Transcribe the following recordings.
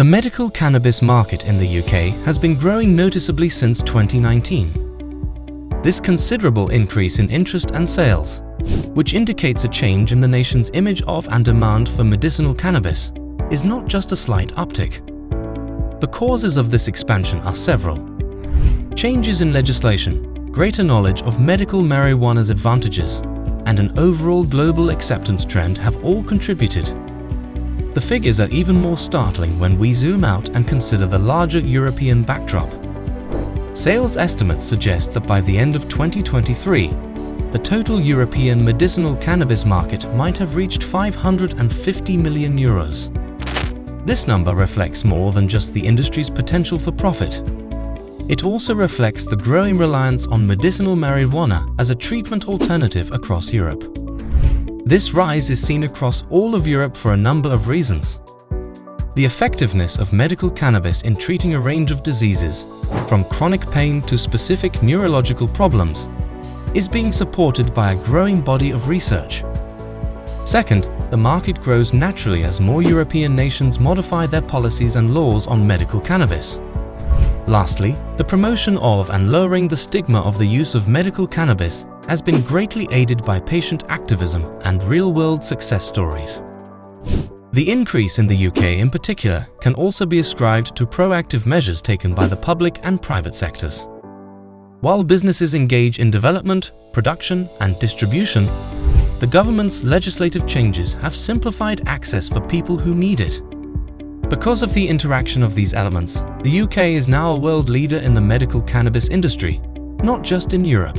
The medical cannabis market in the UK has been growing noticeably since 2019. This considerable increase in interest and sales, which indicates a change in the nation's image of and demand for medicinal cannabis, is not just a slight uptick. The causes of this expansion are several. Changes in legislation, greater knowledge of medical marijuana's advantages, and an overall global acceptance trend have all contributed. The figures are even more startling when we zoom out and consider the larger European backdrop. Sales estimates suggest that by the end of 2023, the total European medicinal cannabis market might have reached €550 million. This number reflects more than just the industry's potential for profit. It also reflects the growing reliance on medicinal marijuana as a treatment alternative across Europe. This rise is seen across all of Europe for a number of reasons. The effectiveness of medical cannabis in treating a range of diseases, from chronic pain to specific neurological problems, is being supported by a growing body of research. Second, the market grows naturally as more European nations modify their policies and laws on medical cannabis. Lastly, the promotion of and lowering the stigma of the use of medical cannabis has been greatly aided by patient activism and real-world success stories. The increase in the UK in particular can also be ascribed to proactive measures taken by the public and private sectors. While businesses engage in development, production, and distribution, the government's legislative changes have simplified access for people who need it. Because of the interaction of these elements, the UK is now a world leader in the medical cannabis industry, not just in Europe.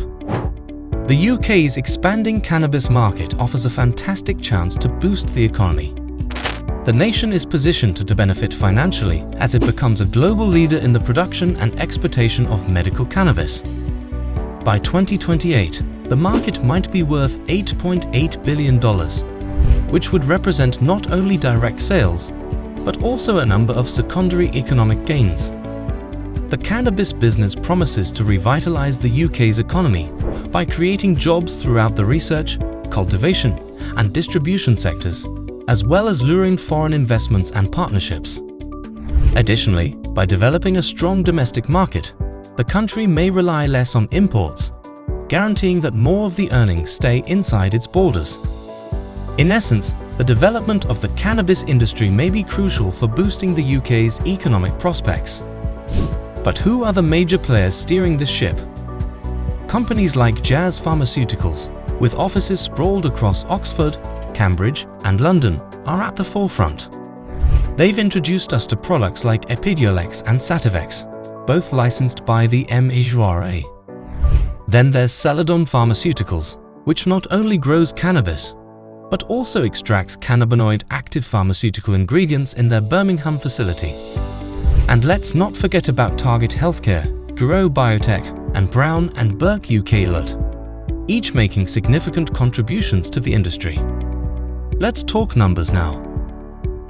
The UK's expanding cannabis market offers a fantastic chance to boost the economy. The nation is positioned to benefit financially as it becomes a global leader in the production and exportation of medical cannabis. By 2028, the market might be worth $8.8 billion, which would represent not only direct sales, but also a number of secondary economic gains. The cannabis business promises to revitalize the UK's economy by creating jobs throughout the research, cultivation, and distribution sectors, as well as luring foreign investments and partnerships. Additionally, by developing a strong domestic market, the country may rely less on imports, guaranteeing that more of the earnings stay inside its borders. In essence, the development of the cannabis industry may be crucial for boosting the UK's economic prospects. But who are the major players steering this ship? Companies like Jazz Pharmaceuticals, with offices sprawled across Oxford, Cambridge, and London, are at the forefront. They've introduced us to products like Epidiolex and Sativex, both licensed by the MHRA. Then there's Celadon Pharmaceuticals, which not only grows cannabis, but also extracts cannabinoid active pharmaceutical ingredients in their Birmingham facility. And let's not forget about Target Healthcare, Grow Biotech, and Brown & Burke UK Lut, each making significant contributions to the industry. Let's talk numbers now.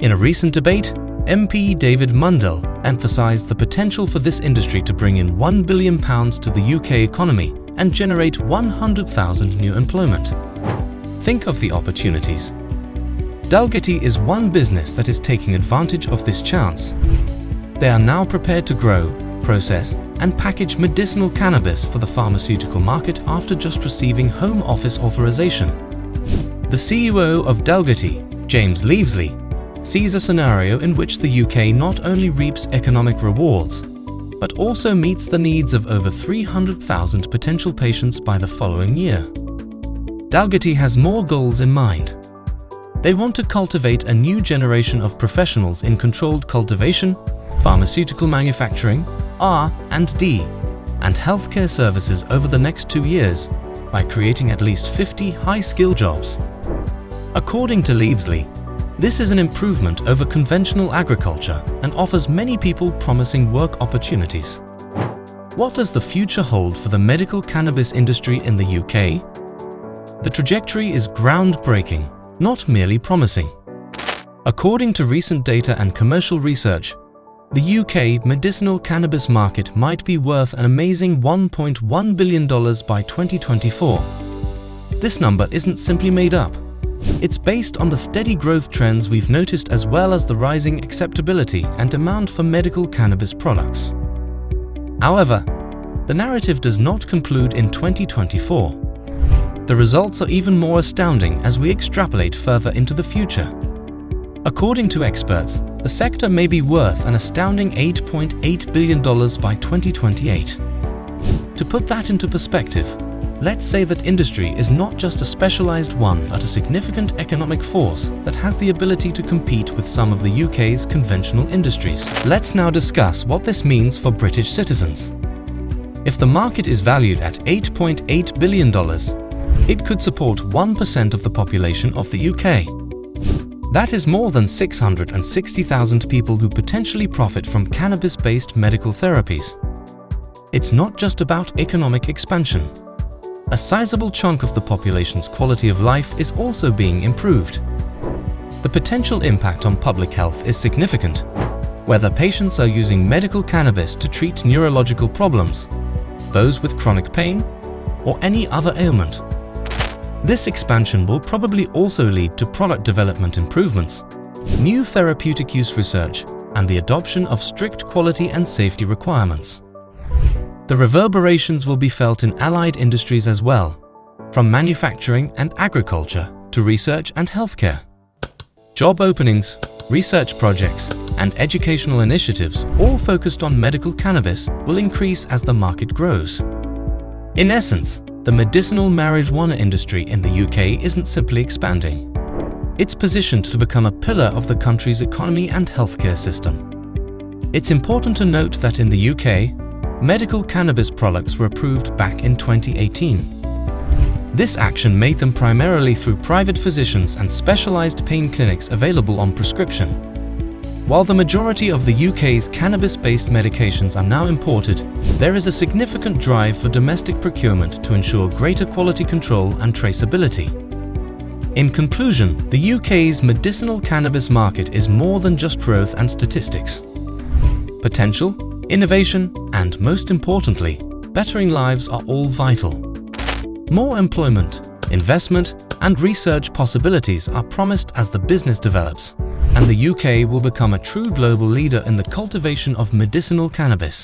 In a recent debate, MP David Mundell emphasised the potential for this industry to bring in £1 billion to the UK economy and generate 100,000 new employment. Think of the opportunities. Dalgety is one business that is taking advantage of this chance. They are now prepared to grow, process, and package medicinal cannabis for the pharmaceutical market after just receiving Home Office authorization. The CEO of Dalgety, James Leavesley, sees a scenario in which the UK not only reaps economic rewards, but also meets the needs of over 300,000 potential patients by the following year. Dalgety has more goals in mind. They want to cultivate a new generation of professionals in controlled cultivation, pharmaceutical manufacturing, R&D, and healthcare services over the next 2 years by creating at least 50 high-skill jobs. According to Leavesley, this is an improvement over conventional agriculture and offers many people promising work opportunities. What does the future hold for the medical cannabis industry in the UK? The trajectory is groundbreaking, not merely promising. According to recent data and commercial research, the UK medicinal cannabis market might be worth an amazing $1.1 billion by 2024. This number isn't simply made up. It's based on the steady growth trends we've noticed as well as the rising acceptability and demand for medical cannabis products. However, the narrative does not conclude in 2024. The results are even more astounding as we extrapolate further into the future. According to experts, the sector may be worth an astounding $8.8 billion by 2028. To put that into perspective, let's say that industry is not just a specialized one but a significant economic force that has the ability to compete with some of the UK's conventional industries. Let's now discuss what this means for British citizens. If the market is valued at $8.8 billion, it could support 1% of the population of the UK. That is more than 660,000 people who potentially profit from cannabis-based medical therapies. It's not just about economic expansion. A sizable chunk of the population's quality of life is also being improved. The potential impact on public health is significant, whether patients are using medical cannabis to treat neurological problems, those with chronic pain, or any other ailment. This expansion will probably also lead to product development improvements, new therapeutic use research, and the adoption of strict quality and safety requirements. The reverberations will be felt in allied industries as well, from manufacturing and agriculture to research and healthcare. Job openings, research projects, and educational initiatives, all focused on medical cannabis, will increase as the market grows. In essence, the medicinal marijuana industry in the UK isn't simply expanding. It's positioned to become a pillar of the country's economy and healthcare system. It's important to note that in the UK, medical cannabis products were approved back in 2018. This action made them primarily through private physicians and specialized pain clinics available on prescription. While the majority of the UK's cannabis-based medications are now imported, there is a significant drive for domestic procurement to ensure greater quality control and traceability. In conclusion, the UK's medicinal cannabis market is more than just growth and statistics. Potential, innovation, and most importantly, bettering lives are all vital. More employment, investment, and research possibilities are promised as the business develops, and the UK will become a true global leader in the cultivation of medicinal cannabis.